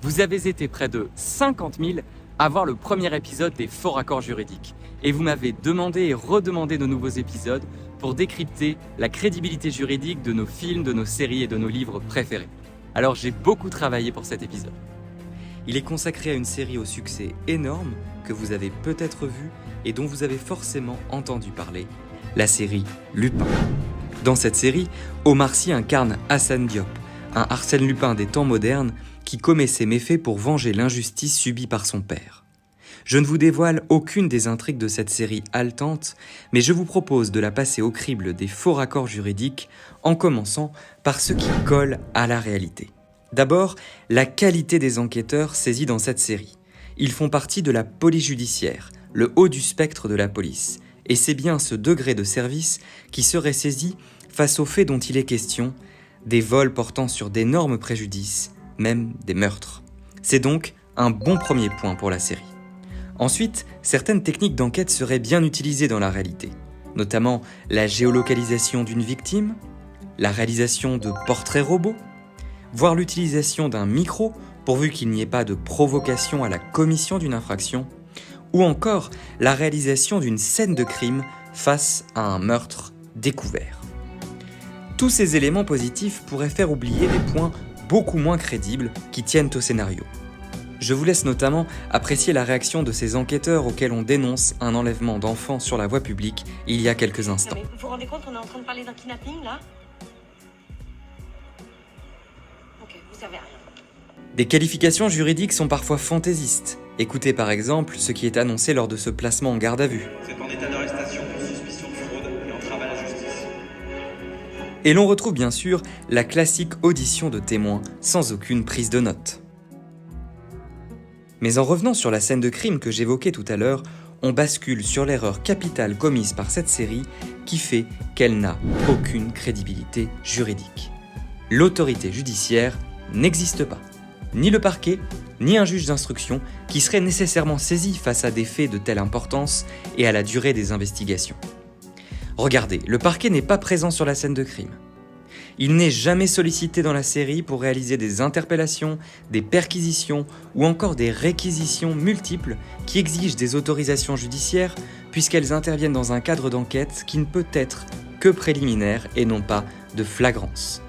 Vous avez été près de 50 000 à voir le premier épisode des Faux Raccords Juridiques. Et vous m'avez demandé et redemandé de nouveaux épisodes pour décrypter la crédibilité juridique de nos films, de nos séries et de nos livres préférés. Alors j'ai beaucoup travaillé pour cet épisode. Il est consacré à une série au succès énorme que vous avez peut-être vue et dont vous avez forcément entendu parler, la série Lupin. Dans cette série, Omar Sy incarne Hassan Diop, un Arsène Lupin des temps modernes qui commet ses méfaits pour venger l'injustice subie par son père. Je ne vous dévoile aucune des intrigues de cette série haletante, mais je vous propose de la passer au crible des faux raccords juridiques en commençant par ce qui colle à la réalité. D'abord, la qualité des enquêteurs saisis dans cette série. Ils font partie de la police judiciaire, le haut du spectre de la police. Et c'est bien ce degré de service qui serait saisi face aux faits dont il est question, des vols portant sur d'énormes préjudices, même des meurtres. C'est donc un bon premier point pour la série. Ensuite, certaines techniques d'enquête seraient bien utilisées dans la réalité, notamment la géolocalisation d'une victime, la réalisation de portraits robots, voire l'utilisation d'un micro pourvu qu'il n'y ait pas de provocation à la commission d'une infraction, ou encore la réalisation d'une scène de crime face à un meurtre découvert. Tous ces éléments positifs pourraient faire oublier des points beaucoup moins crédibles qui tiennent au scénario. Je vous laisse notamment apprécier la réaction de ces enquêteurs auxquels on dénonce un enlèvement d'enfants sur la voie publique il y a quelques instants. Non mais vous vous rendez compte qu'on est en train de parler d'un kidnapping là ? Ok, vous savez rien. Des qualifications juridiques sont parfois fantaisistes. Écoutez par exemple ce qui est annoncé lors de ce placement en garde à vue. C'est en état d'arrestation pour suspicion de fraude et entrave à la justice. Et l'on retrouve bien sûr la classique audition de témoins sans aucune prise de notes. Mais en revenant sur la scène de crime que j'évoquais tout à l'heure, on bascule sur l'erreur capitale commise par cette série qui fait qu'elle n'a aucune crédibilité juridique. L'autorité judiciaire n'existe pas. Ni le parquet, ni un juge d'instruction qui serait nécessairement saisi face à des faits de telle importance et à la durée des investigations. Regardez, le parquet n'est pas présent sur la scène de crime. Il n'est jamais sollicité dans la série pour réaliser des interpellations, des perquisitions ou encore des réquisitions multiples qui exigent des autorisations judiciaires puisqu'elles interviennent dans un cadre d'enquête qui ne peut être que préliminaire et non pas de flagrance.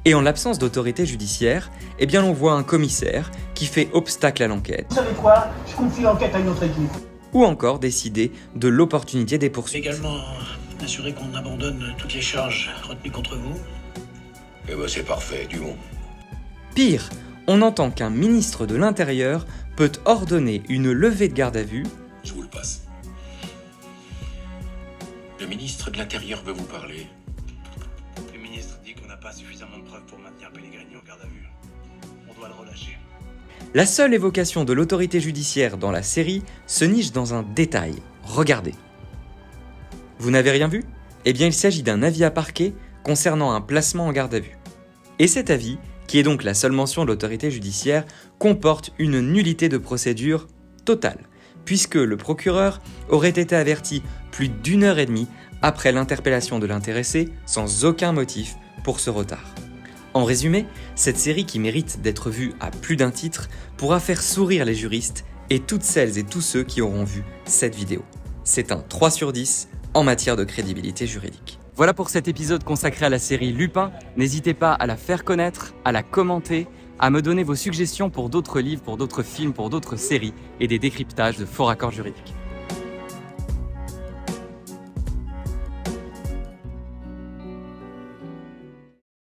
Et en l'absence d'autorité judiciaire, eh bien l'on voit un commissaire qui fait obstacle à l'enquête. Vous savez quoi ? Je confie l'enquête à une autre équipe. Ou encore décider de l'opportunité des poursuites. Également, assurer qu'on abandonne toutes les charges retenues contre vous. Eh ben c'est parfait, du bon. Pire, on entend qu'un ministre de l'Intérieur peut ordonner une levée de garde à vue. Je vous le passe. Le ministre de l'Intérieur veut vous parler. Le ministre dit qu'on n'a pas suffisamment de preuves pour maintenir Pellegrini en garde à vue. On doit le relâcher. La seule évocation de l'autorité judiciaire dans la série se niche dans un détail. Regardez. Vous n'avez rien vu ? Eh bien, il s'agit d'un avis à parquet concernant un placement en garde à vue. Et cet avis, qui est donc la seule mention de l'autorité judiciaire, comporte une nullité de procédure totale, puisque le procureur aurait été averti plus d'1 heure et demie après l'interpellation de l'intéressé sans aucun motif pour ce retard. En résumé, cette série qui mérite d'être vue à plus d'un titre pourra faire sourire les juristes et toutes celles et tous ceux qui auront vu cette vidéo. C'est un 3 sur 10 en matière de crédibilité juridique. Voilà pour cet épisode consacré à la série Lupin. N'hésitez pas à la faire connaître, à la commenter, à me donner vos suggestions pour d'autres livres, pour d'autres films, pour d'autres séries et des décryptages de faux raccords juridiques.